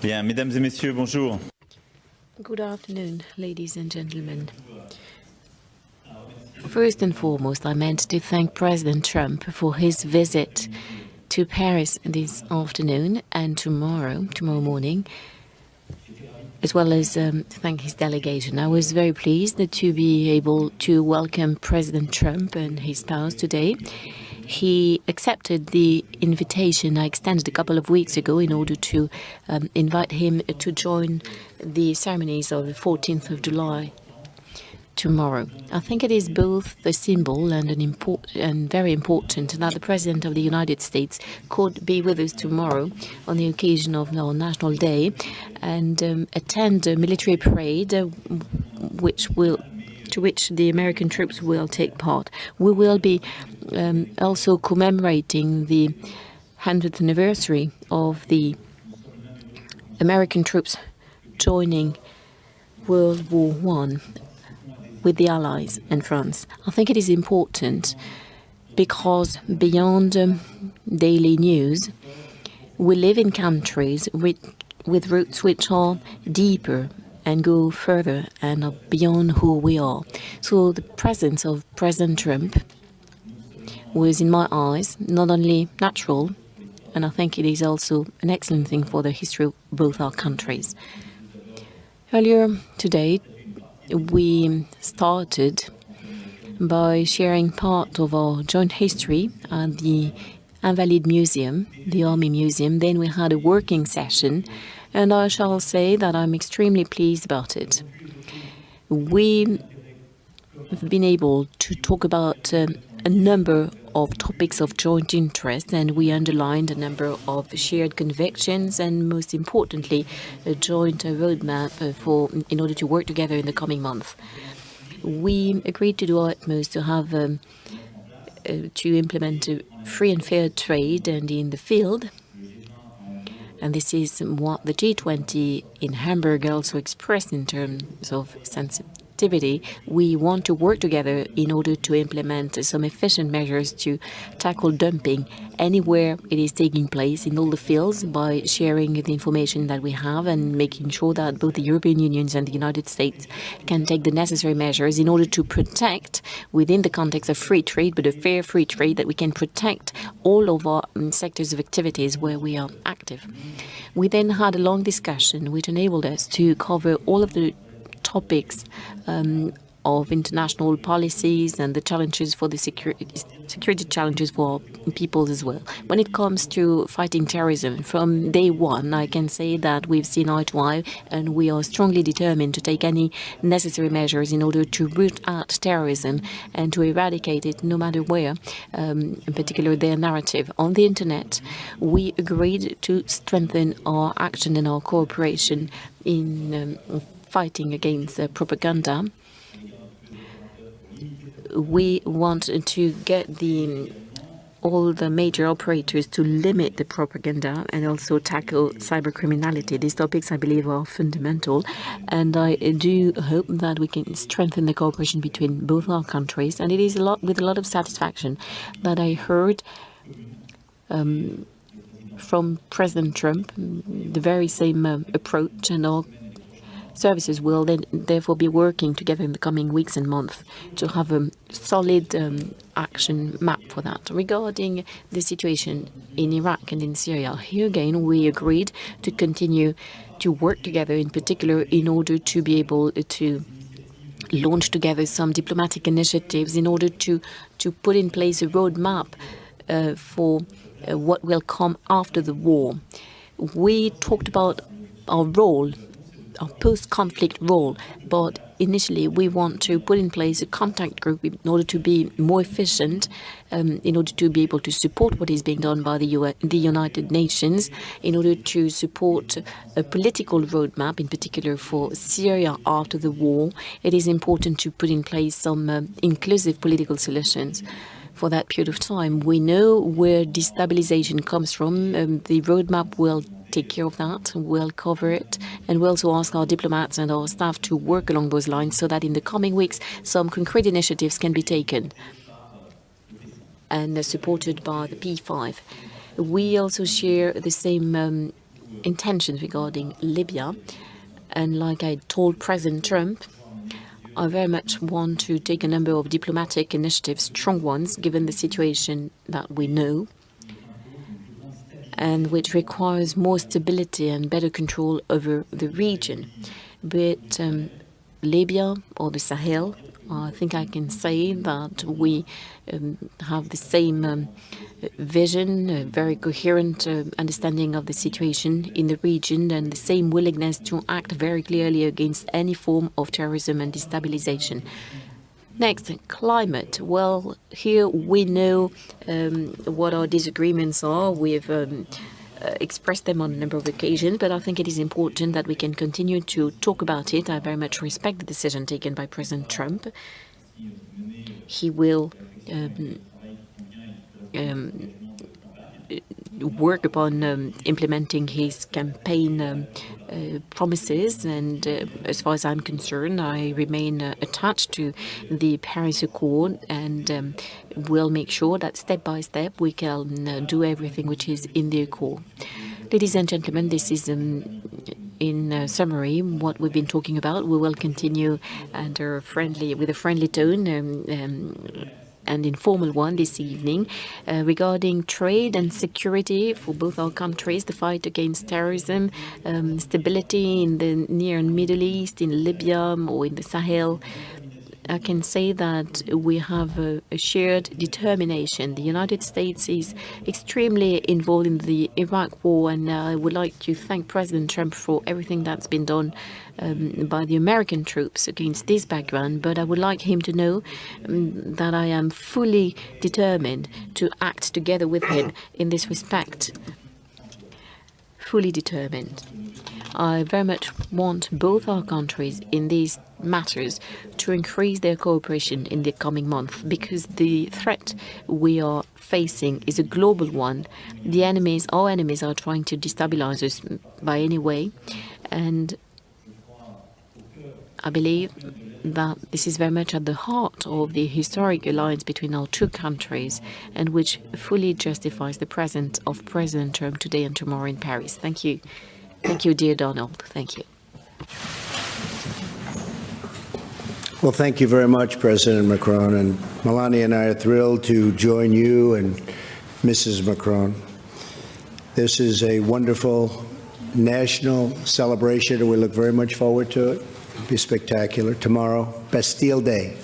Bien, mesdames et messieurs, bonjour. Good afternoon, ladies and gentlemen. First and foremost, I meant to thank President Trump for his visit to Paris this afternoon and tomorrow morning, as well as thank his delegation. I was very pleased to be able to welcome President Trump and his spouse today. He accepted the invitation I extended a couple of weeks ago in order to invite him to join the ceremonies of the 14th of July tomorrow. I think it is both a symbol and very important that the President of the United States could be with us tomorrow on the occasion of our National Day and attend a military parade to which the American troops will take part. We will be also commemorating the 100th anniversary of the American troops joining World War I with the Allies and France. I think it is important because beyond daily news, we live in countries with roots which are deeper and go further and are beyond who we are. So the presence of President Trump was, in my eyes, not only natural, and I think it is also an excellent thing for the history of both our countries. Earlier today, we started by sharing part of our joint history at the Invalides Museum, the Army Museum. Then we had a working session, and I shall say that I'm extremely pleased about it. We have been able to talk about a number of topics of joint interest, and we underlined a number of shared convictions and, most importantly, a joint roadmap in order to work together in the coming month. We agreed to do our utmost to have to implement a free and fair trade and in the field. And this is what the G20 in Hamburg also expressed in terms of sensitivity. We want to work together in order to implement some efficient measures to tackle dumping anywhere it is taking place in all the fields by sharing the information that we have and making sure that both the European Union and the United States can take the necessary measures in order to protect, within the context of free trade, but a fair free trade, that we can protect all of our sectors of activities where we are active. We then had a long discussion which enabled us to cover all of the topics of international policies and the challenges for the security challenges for people as well. When it comes to fighting terrorism, from day one, I can say that we've seen eye to eye, and we are strongly determined to take any necessary measures in order to root out terrorism and to eradicate it no matter where, in particular their narrative. On the internet, we agreed to strengthen our action and our cooperation in fighting against propaganda. We want to get all the major operators to limit the propaganda and also tackle cybercriminality. These topics, I believe, are fundamental, and I do hope that we can strengthen the cooperation between both our countries. And it is with a lot of satisfaction that I heard from President Trump the very same approach, and our services will then therefore be working together in the coming weeks and months to have a solid action map for that. Regarding the situation in Iraq and in Syria, here again we agreed to continue to work together, in particular in order to be able to launch together some diplomatic initiatives in order to put in place a roadmap for what will come after the war. We talked about our role, our post-conflict role, but initially we want to put in place a contact group in order to be more efficient, in order to be able to support what is being done by the United Nations, in order to support a political roadmap, in particular for Syria after the war. It is important to put in place some inclusive political solutions for that period of time. We know where destabilization comes from. The roadmap will take care of that, we'll cover it, and we'll also ask our diplomats and our staff to work along those lines so that in the coming weeks some concrete initiatives can be taken and supported by the P5. We also share the same intentions regarding Libya. And like I told President Trump, I very much want to take a number of diplomatic initiatives, strong ones, given the situation that we know, and which requires more stability and better control over the region. Be it Libya or the Sahel, I think I can say that we have the same vision, a very coherent understanding of the situation in the region, and the same willingness to act very clearly against any form of terrorism and destabilization. Next, climate. Well, here we know what our disagreements are. We've expressed them on a number of occasions, but I think it is important that we can continue to talk about it. I very much respect the decision taken by President Trump. He will work upon implementing his campaign promises, and as far as I'm concerned, I remain attached to the Paris Accord, and will make sure that step by step we can do everything which is in the Accord. Ladies and gentlemen, this is in summary what we've been talking about. We will continue with a friendly tone and informal one this evening regarding trade and security for both our countries, the fight against terrorism, stability in the Near and Middle East, in Libya or in the Sahel. I can say that we have a shared determination. The United States is extremely involved in the Iraq war, and I would like to thank President Trump for everything that's been done by the American troops against this background. But I would like him to know that I am fully determined to act together with him in this respect. Fully determined. I very much want both our countries in these matters to increase their cooperation in the coming month, because the threat we are facing is a global one. Our enemies are trying to destabilize us by any way, and I believe that this is very much at the heart of the historic alliance between our two countries, and which fully justifies the presence of President Trump today and tomorrow in Paris. Thank you. Thank you, dear Donald. Thank you. Well, thank you very much, President Macron. And Melania and I are thrilled to join you and Mrs. Macron. This is a wonderful national celebration, and we look very much forward to it. It'll be spectacular. Tomorrow, Bastille Day.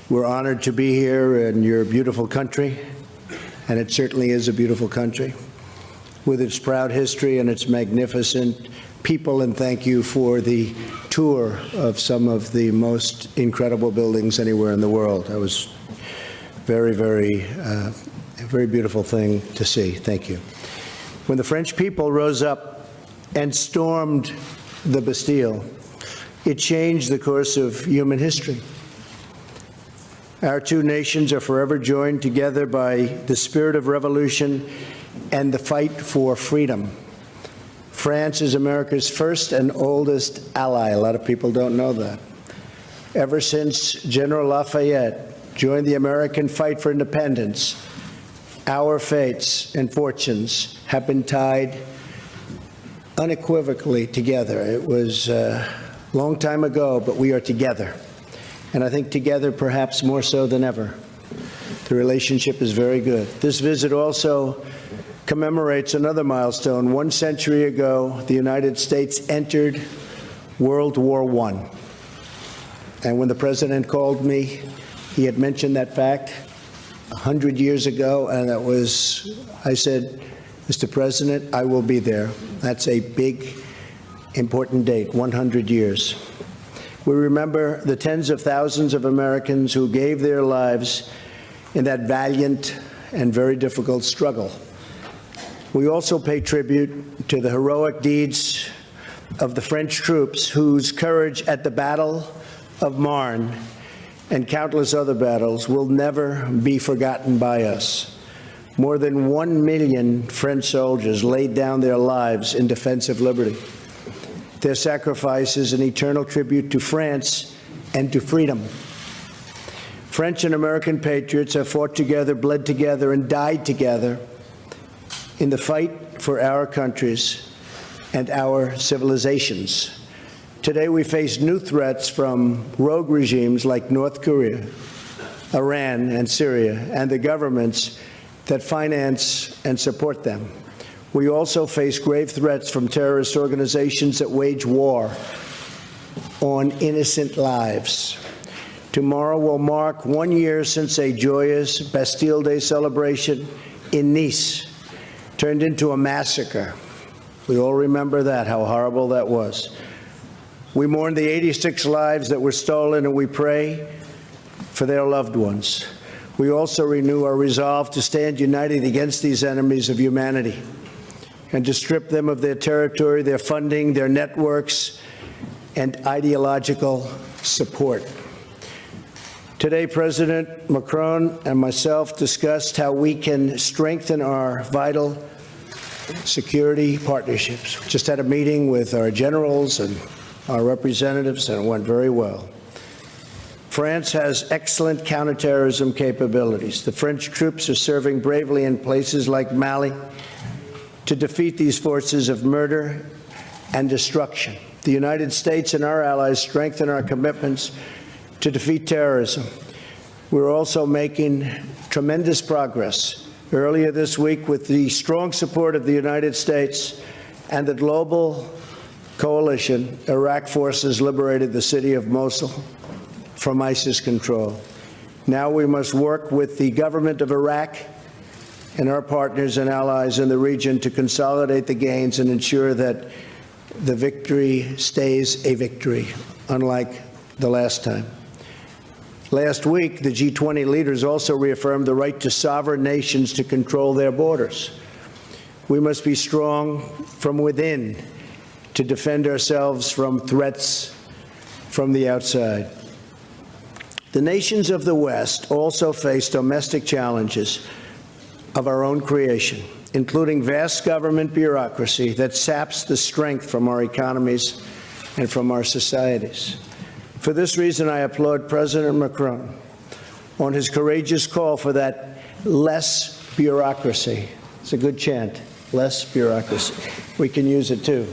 We're honored to be here in your beautiful country, and it certainly is a beautiful country, with its proud history and its magnificent people, and thank you for the tour of some of the most incredible buildings anywhere in the world. That was very, a very beautiful thing to see. Thank you. When the French people rose up and stormed the Bastille, it changed the course of human history. Our two nations are forever joined together by the spirit of revolution and the fight for freedom. France is America's first and oldest ally. A lot of people don't know that. Ever since General Lafayette joined the American fight for independence, our fates and fortunes have been tied unequivocally together. It was a long time ago, but we are together. And I think together perhaps more so than ever. The relationship is very good. This visit also commemorates another milestone. 1 century ago, the United States entered World War I. And when the president called me, he had mentioned that fact 100 years ago, and I said, Mr. President, I will be there. That's a big, important date, 100 years. We remember the tens of thousands of Americans who gave their lives in that valiant and very difficult struggle. We also pay tribute to the heroic deeds of the French troops whose courage at the Battle of Marne and countless other battles will never be forgotten by us. More than 1 million French soldiers laid down their lives in defense of liberty. Their sacrifice is an eternal tribute to France and to freedom. French and American patriots have fought together, bled together, and died together in the fight for our countries. and our civilizations. Today we face new threats from rogue regimes like North Korea, Iran, and Syria, and the governments that finance and support them. We also face grave threats from terrorist organizations that wage war on innocent lives. Tomorrow will mark 1 year since a joyous Bastille Day celebration in Nice turned into a massacre. We all remember that, how horrible that was. We mourn the 86 lives that were stolen, and we pray for their loved ones. We also renew our resolve to stand united against these enemies of humanity and to strip them of their territory, their funding, their networks, and ideological support. Today, President Macron and myself discussed how we can strengthen our vital security partnerships. We just had a meeting with our generals and our representatives, and it went very well. France has excellent counterterrorism capabilities. The French troops are serving bravely in places like Mali to defeat these forces of murder and destruction. The United States and our allies strengthen our commitments to defeat terrorism. We're also making tremendous progress earlier this week with the strong support of the United States and the global coalition. Iraq forces liberated the city of Mosul from ISIS control. Now we must work with the government of Iraq and our partners and allies in the region to consolidate the gains and ensure that the victory stays a victory, unlike the last time. Last week, the G20 leaders also reaffirmed the right to sovereign nations to control their borders. We must be strong from within to defend ourselves from threats from the outside. The nations of the West also face domestic challenges of our own creation, including vast government bureaucracy that saps the strength from our economies and from our societies. For this reason, I applaud President Macron on his courageous call for that less bureaucracy. It's a good chant, less bureaucracy. We can use it too.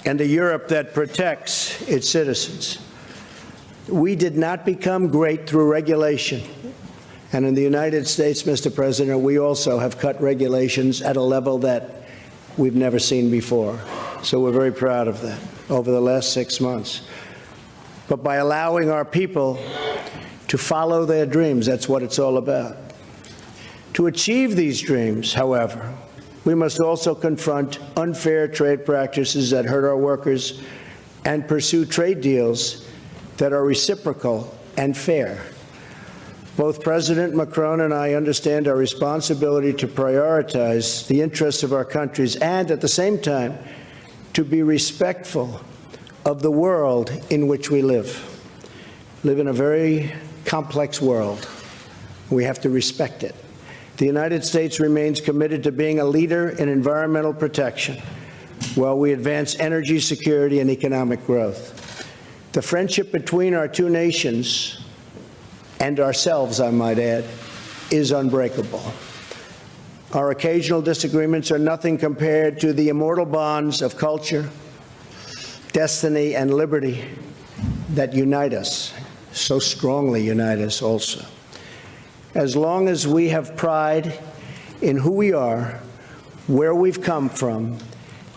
And a Europe that protects its citizens. We did not become great through regulation. And in the United States, Mr. President, we also have cut regulations at a level that we've never seen before. So we're very proud of that over the last 6 months. But by allowing our people to follow their dreams, that's what it's all about. To achieve these dreams, however, we must also confront unfair trade practices that hurt our workers and pursue trade deals that are reciprocal and fair. Both President Macron and I understand our responsibility to prioritize the interests of our countries and, at the same time, to be respectful of the world in which we live. We live in a very complex world. We have to respect it. The United States remains committed to being a leader in environmental protection while we advance energy security and economic growth. The friendship between our two nations and ourselves, I might add, is unbreakable. Our occasional disagreements are nothing compared to the immortal bonds of culture, destiny, and liberty that unite us, so strongly unite us also. As long as we have pride in who we are, where we've come from,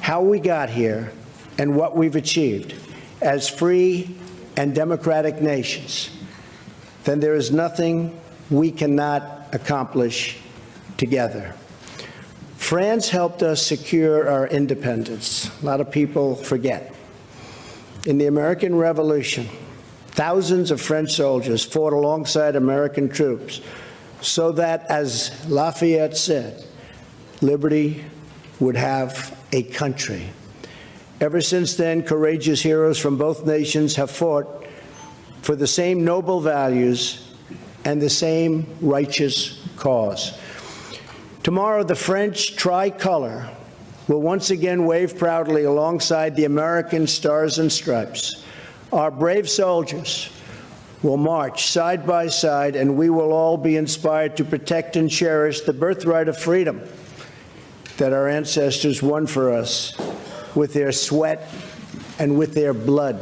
how we got here, and what we've achieved as free and democratic nations, then there is nothing we cannot accomplish together. France helped us secure our independence. A lot of people forget. In the American Revolution, thousands of French soldiers fought alongside American troops so that, as Lafayette said, liberty would have a country. Ever since then, courageous heroes from both nations have fought for the same noble values and the same righteous cause. Tomorrow, the French tricolor will once again wave proudly alongside the American stars and stripes. Our brave soldiers will march side by side, and we will all be inspired to protect and cherish the birthright of freedom that our ancestors won for us with their sweat and with their blood.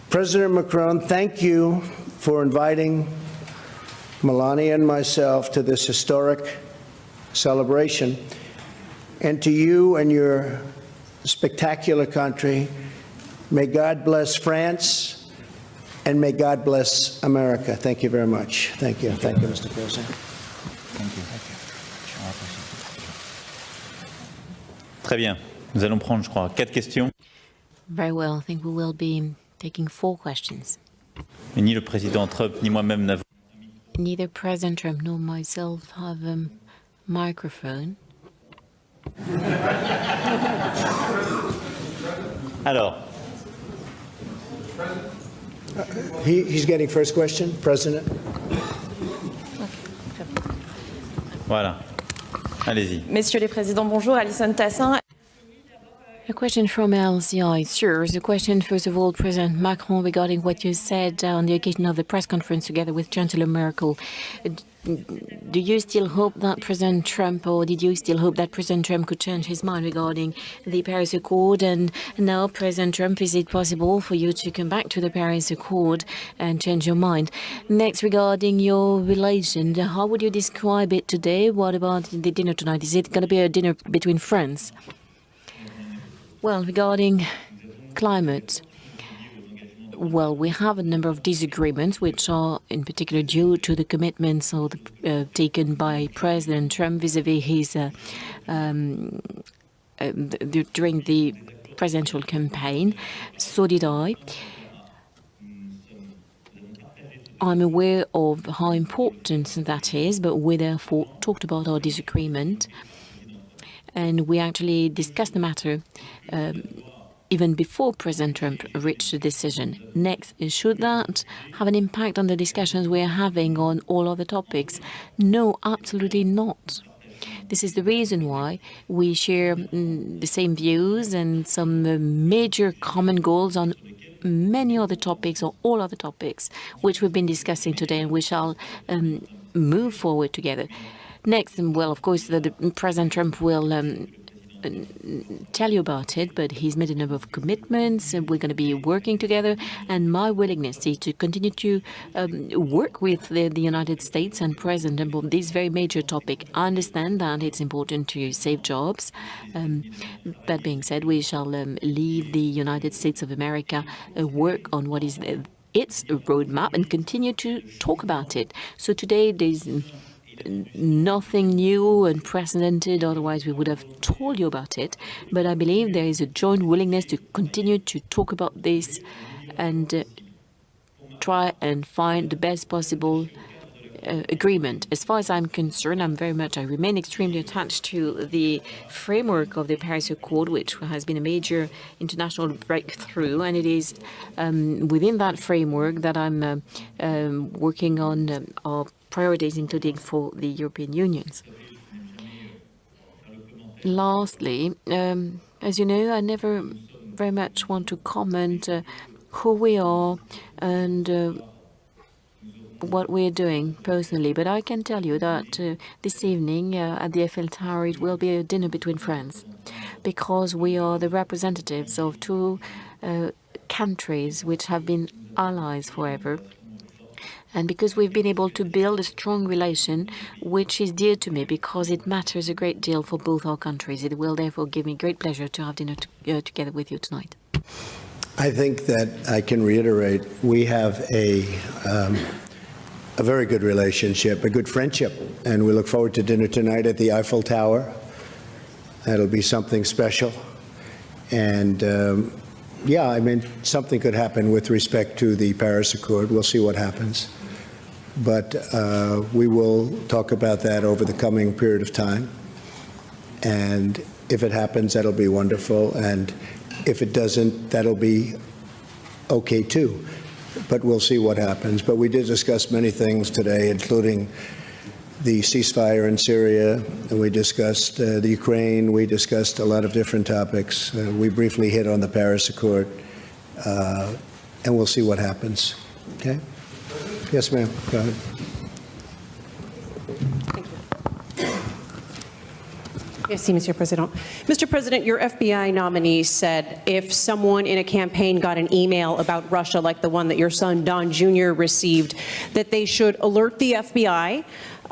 President Macron, thank you for inviting Melania and myself to this historic celebration. And to you and your spectacular country, may God bless France and may God bless America. Thank you very much. Thank you. Thank you, Mr. President. Très bien. Nous allons prendre, je crois, 4 questions. Very well. I think we will be taking 4 questions. Et ni le président Trump ni moi-même n'avons. Neither President Trump nor myself have a microphone. Alors, He's getting first question, President. voilà. Allez-y. Messieurs les présidents, bonjour. Alison Tassin. A question from LCI. Sure, the question, first of all, President Macron, regarding what you said on the occasion of the press conference together with Chancellor Merkel. Do you still hope that President Trump, or did you still hope that President Trump could change his mind regarding the Paris Accord? And now, President Trump, is it possible for you to come back to the Paris Accord and change your mind? Next, regarding your relation, how would you describe it today? What about the dinner tonight? Is it going to be a dinner between friends? Well, regarding climate, well, we have a number of disagreements, which are in particular due to the commitments taken by President Trump vis-à-vis his during the presidential campaign. So did I. I'm aware of how important that is, but we therefore talked about our disagreement. And we actually discussed the matter even before President Trump reached a decision. Next, should that have an impact on the discussions we are having on all other topics? No, absolutely not. This is the reason why we share the same views and some major common goals on many other topics, or all other topics, which we've been discussing today, and we shall move forward together. Next, well, of course, the President Trump will tell you about it, but he's made a number of commitments, and we're going to be working together. And my willingness is to continue to work with the United States and President on this very major topic. I understand that it's important to save jobs. That being said, we shall leave the United States of America work on what is its roadmap and continue to talk about it. So today there's nothing new and unprecedented, otherwise we would have told you about it. But I believe there is a joint willingness to continue to talk about this and try and find the best possible agreement. As far as I'm concerned, I remain extremely attached to the framework of the Paris Accord, which has been a major international breakthrough, and it is within that framework that I'm working on our priorities, including for the European Union. Lastly, as you know, I never very much want to comment who we are and what we're doing personally, but I can tell you that this evening at the Eiffel Tower it will be a dinner between friends, because we are the representatives of 2 countries which have been allies forever. And because we've been able to build a strong relation, which is dear to me because it matters a great deal for both our countries. It will therefore give me great pleasure to have dinner together with you tonight. I think that I can reiterate, we have a very good relationship, a good friendship, and we look forward to dinner tonight at the Eiffel Tower. That'll be something special. And yeah, I mean, something could happen with respect to the Paris Accord. We'll see what happens. But we will talk about that over the coming period of time. And if it happens, that'll be wonderful. And if it doesn't, that'll be okay too. But we'll see what happens. But we did discuss many things today, including the ceasefire in Syria, and we discussed the Ukraine. We discussed a lot of different topics. We briefly hit on the Paris Accord, and we'll see what happens. Okay? Yes, ma'am. Go ahead. Merci, Monsieur President. Mr. President, your FBI nominee said if someone in a campaign got an email about Russia, like the one that your son Don Jr. received, that they should alert the FBI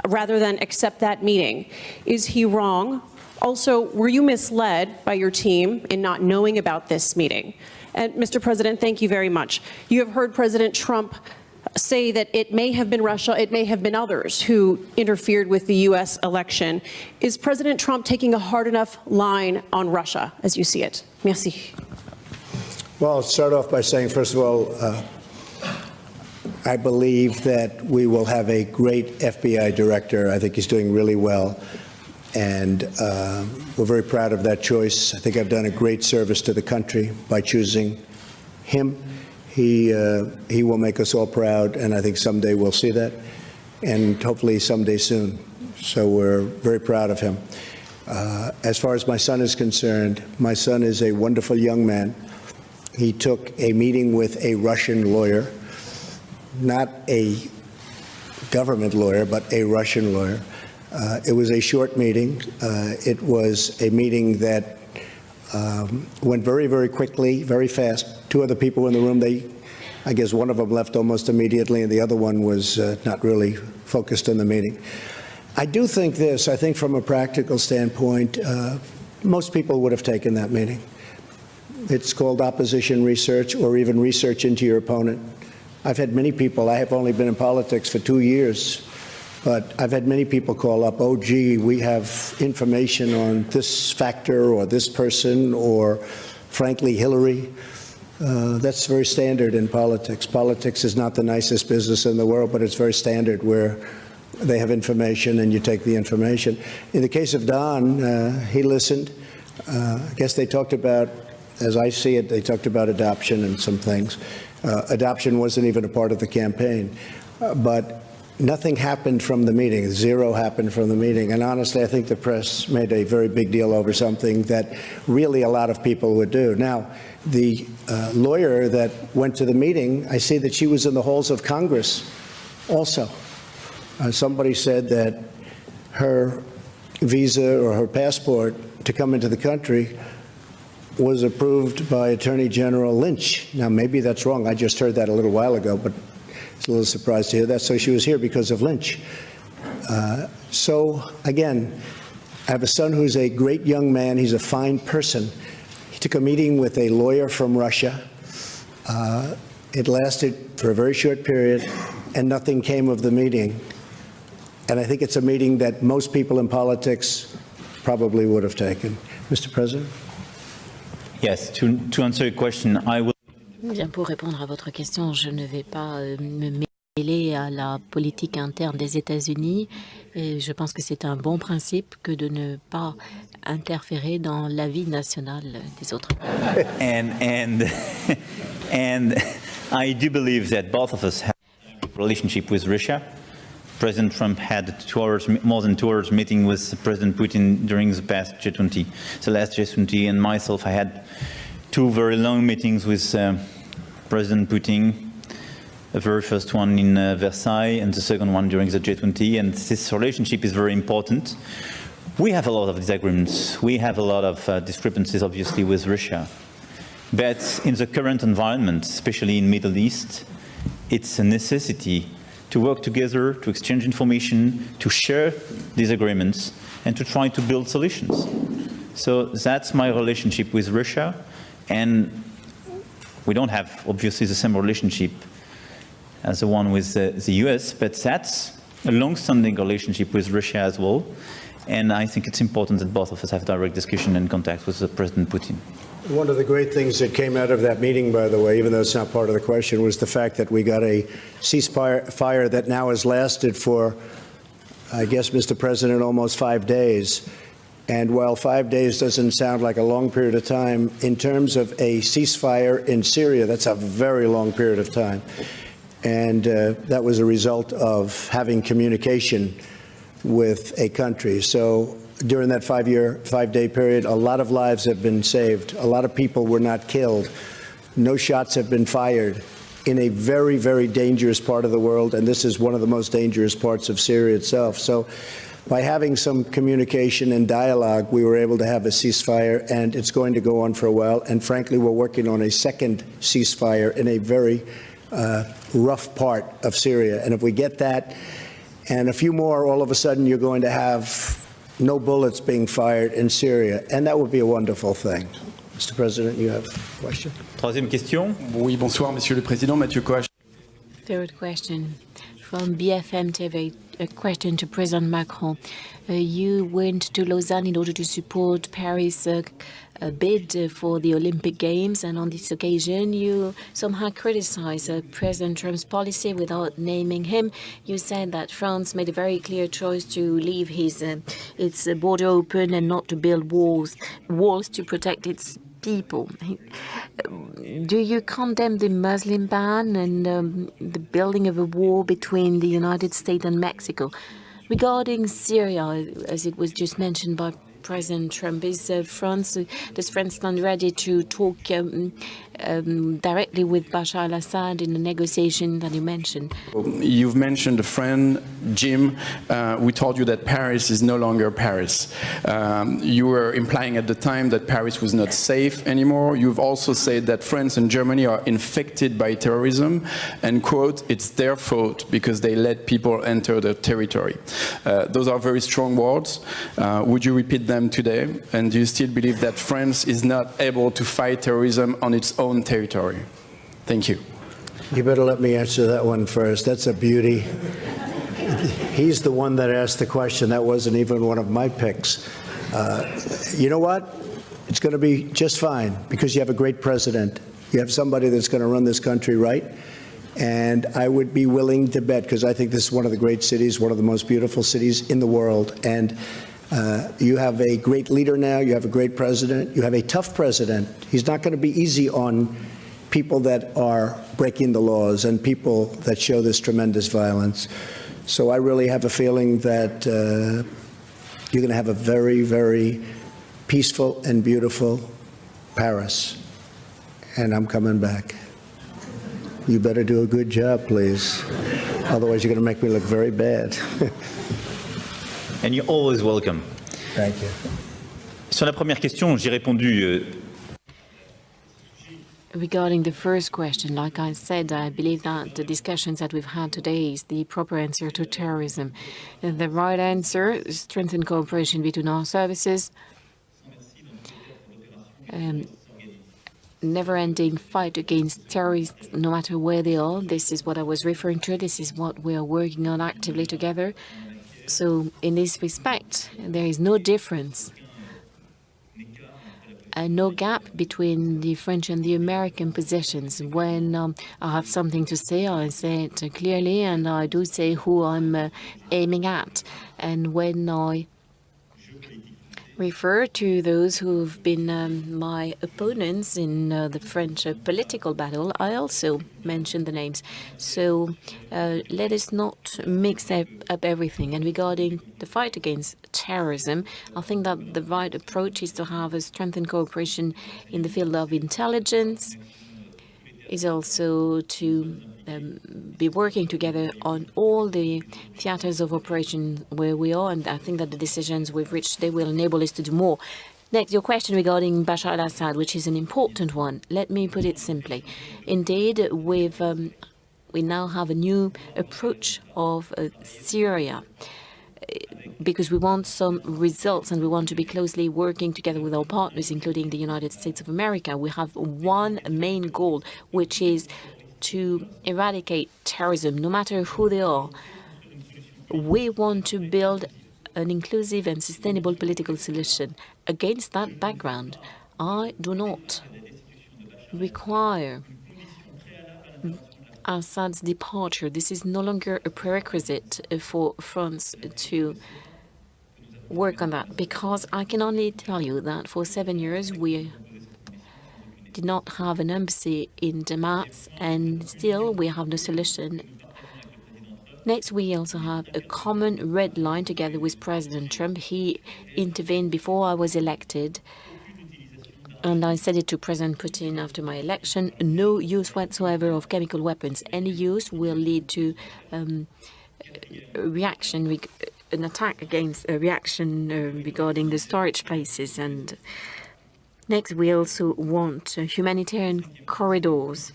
rather than accept that meeting. Is he wrong? Also, were you misled by your team in not knowing about this meeting? And Mr. President, thank you very much. You have heard President Trump say that it may have been Russia, it may have been others who interfered with the U.S. election. Is President Trump taking a hard enough line on Russia as you see it? Merci. Well, I'll start off by saying, first of all, I believe that we will have a great FBI director. I think he's doing really well. And we're very proud of that choice. I think I've done a great service to the country by choosing him. He will make us all proud, and I think someday we'll see that, and hopefully someday soon. So we're very proud of him. As far as my son is concerned, my son is a wonderful young man. He took a meeting with a Russian lawyer, not a government lawyer, but a Russian lawyer. It was a short meeting. It was a meeting that went very, very quickly, very fast. Two other people in the room, I guess one of them left almost immediately, and the other one was not really focused on the meeting. I do think this, I think from a practical standpoint, most people would have taken that meeting. It's called opposition research, or even research into your opponent. I've had many people, I have only been in politics for 2 years, but I've had many people call up, oh, gee, we have information on this factor or this person or, frankly, Hillary. That's very standard in politics. Politics is not the nicest business in the world, but it's very standard where they have information and you take the information. In the case of Don, he listened. I guess they talked about, as I see it, they talked about adoption and some things. Adoption wasn't even a part of the campaign. But nothing happened from the meeting. Zero happened from the meeting. And honestly, I think the press made a very big deal over something that really a lot of people would do. Now, the lawyer that went to the meeting, I see that she was in the halls of Congress also. Somebody said that her visa or her passport to come into the country was approved by Attorney General Lynch. Now, maybe that's wrong. I just heard that a little while ago, but it's a little surprised to hear that. So she was here because of Lynch. So, again, I have a son who's a great young man. He's a fine person. He took a meeting with a lawyer from Russia. It lasted for a very short period, and nothing came of the meeting. And I think it's a meeting that most people in politics probably would have taken. Mr. President? Yes, to answer your question, I will. Bien, pour répondre à votre question, je ne vais pas me mêler à la politique interne des États-Unis. Et je pense que c'est un bon principe que de ne pas interférer dans la vie nationale des autres. And I do believe that both of us have a relationship with Russia. President Trump had more than 2 hours meeting with President Putin during the past G20, the last G20, and myself, I had 2 very long meetings with President Putin, the very first one in Versailles and the second one during the G20, and this relationship is very important. We have a lot of disagreements. We have a lot of discrepancies, obviously, with Russia. But in the current environment, especially in the Middle East, it's a necessity to work together, to exchange information, to share these agreements, and to try to build solutions. So that's my relationship with Russia. And we don't have, obviously, the same relationship as the one with the US, but that's a long-standing relationship with Russia as well. And I think it's important that both of us have direct discussion and contact with President Putin. One of the great things that came out of that meeting, by the way, even though it's not part of the question, was the fact that we got a ceasefire that now has lasted for, I guess, Mr. President, almost 5 days. And while 5 days doesn't sound like a long period of time, in terms of a ceasefire in Syria, that's a very long period of time. And that was a result of having communication with a country. So during that 5-day period, a lot of lives have been saved. A lot of people were not killed. No shots have been fired in a very, very dangerous part of the world. And this is one of the most dangerous parts of Syria itself. So by having some communication and dialogue, we were able to have a ceasefire, and it's going to go on for a while. And frankly, we're working on a second ceasefire in a very rough part of Syria. And if we get that and a few more, all of a sudden you're going to have no bullets being fired in Syria. And that would be a wonderful thing. Mr. President, you have a question? Troisième question. Oui, bonsoir, Monsieur le Président. Mathieu Coach. Third question from BFM TV, a question to President Macron. You went to Lausanne in order to support Paris' bid for the Olympic Games, and on this occasion you somehow criticized President Trump's policy without naming him. You said that France made a very clear choice to leave its border open and not to build walls to protect its people. Do you condemn the Muslim ban and the building of a wall between the United States and Mexico? Regarding Syria, as it was just mentioned by President Trump, does France stand ready to talk directly with Bashar al-Assad in the negotiation that you mentioned? You've mentioned a friend, Jim. We told you that Paris is no longer Paris. You were implying at the time that Paris was not safe anymore. You've also said that France and Germany are infected by terrorism and, quote, it's their fault because they let people enter their territory. Those are very strong words. Would you repeat them today? And do you still believe that France is not able to fight terrorism on its own territory? Thank you. You better let me answer that one first. That's a beauty. He's the one that asked the question. That wasn't even one of my picks. You know what? It's going to be just fine because you have a great president. You have somebody that's going to run this country right. And I would be willing to bet, because I think this is one of the great cities, one of the most beautiful cities in the world. And you have a great leader now. You have a great president. You have a tough president. He's not going to be easy on people that are breaking the laws and people that show this tremendous violence. So I really have a feeling that you're going to have a very, very peaceful and beautiful Paris. And I'm coming back. You better do a good job, please. Otherwise, you're going to make me look very bad. And you're always welcome. Thank you. Sur la première question, j'ai répondu. Regarding the first question, like I said, I believe that the discussions that we've had today is the proper answer to terrorism. The right answer is strengthen cooperation between our services, never-ending fight against terrorists, no matter where they are. This is what I was referring to. This is what we are working on actively together. So in this respect, there is no difference and no gap between the French and the American positions. When I have something to say, I say it clearly, and I do say who I'm aiming at. And when I refer to those who've been my opponents in the French political battle, I also mention the names. So let us not mix up everything. And regarding the fight against terrorism, I think that the right approach is to have a strengthened cooperation in the field of intelligence, is also to be working together on all the theaters of operation where we are, and I think that the decisions we've reached today will enable us to do more. Next, your question regarding Bashar al-Assad, which is an important one. Let me put it simply. Indeed, we now have a new approach of Syria, because we want some results and we want to be closely working together with our partners, including the United States of America. We have one main goal, which is to eradicate terrorism, no matter who they are. We want to build an inclusive and sustainable political solution. Against that background, I do not require Assad's departure. This is no longer a prerequisite for France to work on that, because I can only tell you that for 7 years we did not have an embassy in Damas, and still we have no solution. Next, we also have a common red line together with President Trump. He intervened before I was elected, and I said it to President Putin after my election: no use whatsoever of chemical weapons. Any use will lead to reaction an attack against a reaction regarding the storage places. And next, we also want humanitarian corridors.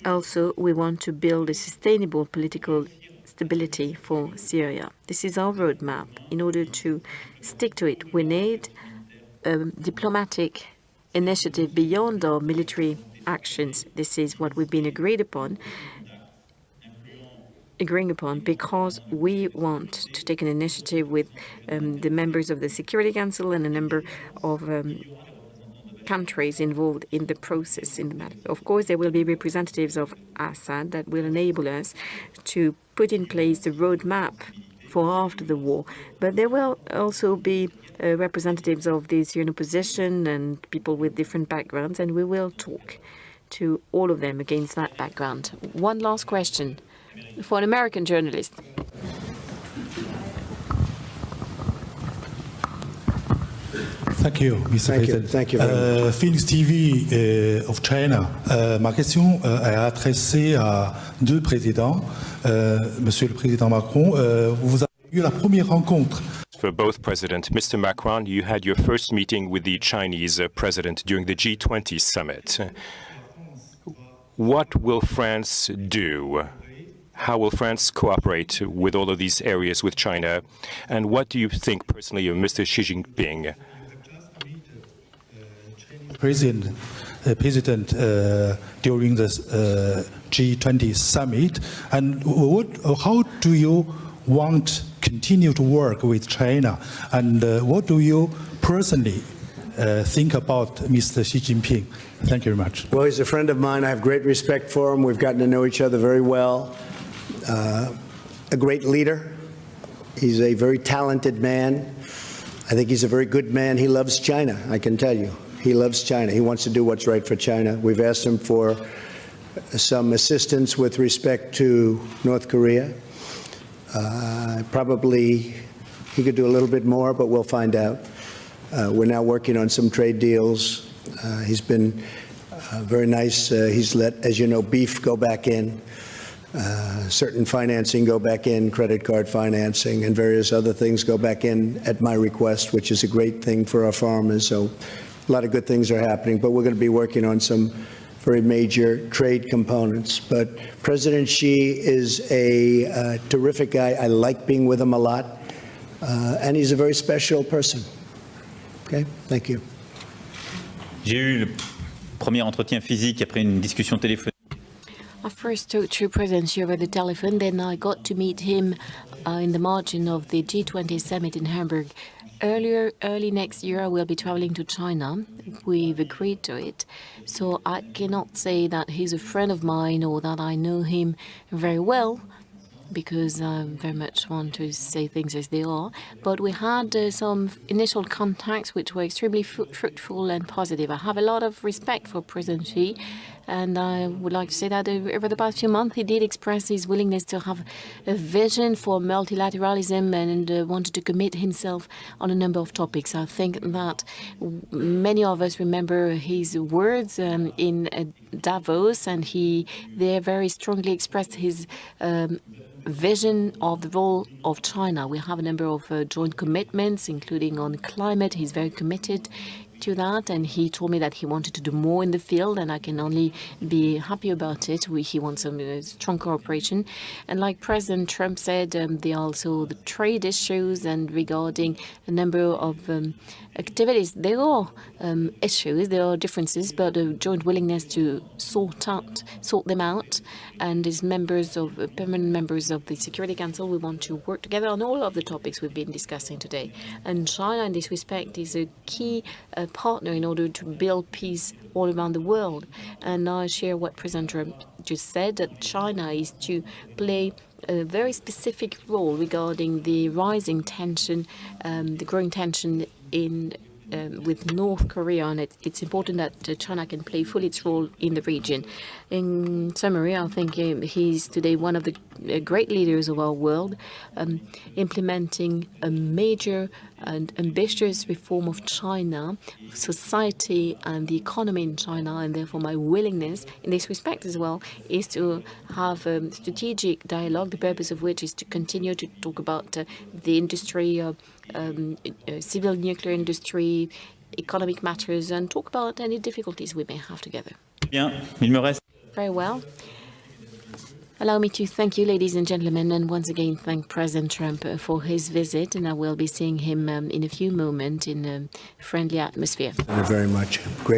Also, we want to build a sustainable political stability for Syria. This is our roadmap. In order to stick to it, we need a diplomatic initiative beyond our military actions. This is what we've been agreeing upon because we want to take an initiative with the members of the Security Council and a number of countries involved in the process in the matter. Of course, there will be representatives of Assad that will enable us to put in place the roadmap for after the war. But there will also be representatives of the Syrian opposition and people with different backgrounds, and we will talk to all of them against that background. One last question for an American journalist. Thank you, Mr. President. Thank you very much. Phoenix TV of China. Ma question est adressée à deux présidents. Monsieur le Président Macron, vous avez eu la première rencontre. For both presidents, Mr. Macron, you had your first meeting with the Chinese president during the G20 summit. What will France do? How will France cooperate with all of these areas with China? And what do you think personally of Mr. Xi Jinping? President during the G20 summit, and how do you want to continue to work with China, and what do you personally think about Mr. Xi Jinping? Thank you very much. Well, he's a friend of mine. I have great respect for him. We've gotten to know each other very well. A great leader. He's a very talented man. I think he's a very good man. He loves China, I can tell you. He loves China. He wants to do what's right for China. We've asked him for some assistance with respect to North Korea. Probably he could do a little bit more, but we'll find out. We're now working on some trade deals. He's been very nice. He's let, as you know, beef go back in. Certain financing go back in, credit card financing, and various other things go back in at my request, which is a great thing for our farmers. So a lot of good things are happening, but we're going to be working on some very major trade components. But President Xi is a terrific guy. I like being with him a lot, and he's a very special person. Okay, thank you. J'ai eu le premier entretien physique après une discussion téléphonique. I first talked to President Xi over the telephone, then I got to meet him in the margin of the G20 summit in Hamburg. Early next year, I will be traveling to China. We've agreed to it. So I cannot say that he's a friend of mine or that I know him very well, because I very much want to say things as they are. But we had some initial contacts which were extremely fruitful and positive. I have a lot of respect for President Xi, and I would like to say that over the past few months he did express his willingness to have a vision for multilateralism and wanted to commit himself on a number of topics. I think that many of us remember his words in Davos, and he there very strongly expressed his vision of the role of China. We have a number of joint commitments, including on climate. He's very committed to that, and he told me that he wanted to do more in the field, and I can only be happy about it. He wants some strong cooperation. And like President Trump said, there are also the trade issues, and regarding a number of activities, there are issues, there are differences, but a joint willingness to sort them out. And as permanent members of the Security Council, we want to work together on all of the topics we've been discussing today. And China, in this respect, is a key partner in order to build peace all around the world. And I share what President Trump just said, that China is to play a very specific role regarding the rising tension, the growing tension with North Korea, and it's important that China can play fully its role in the region. In summary, I think he's today one of the great leaders of our world, implementing a major and ambitious reform of China, society and the economy in China, and therefore my willingness in this respect as well is to have a strategic dialogue, the purpose of which is to continue to talk about the industry, civil nuclear industry, economic matters, and talk about any difficulties we may have together. Bien, il me reste. Very well. Allow me to thank you, ladies and gentlemen, and once again thank President Trump for his visit, and I will be seeing him in a few moments in a friendly atmosphere. Thank you very much. Great.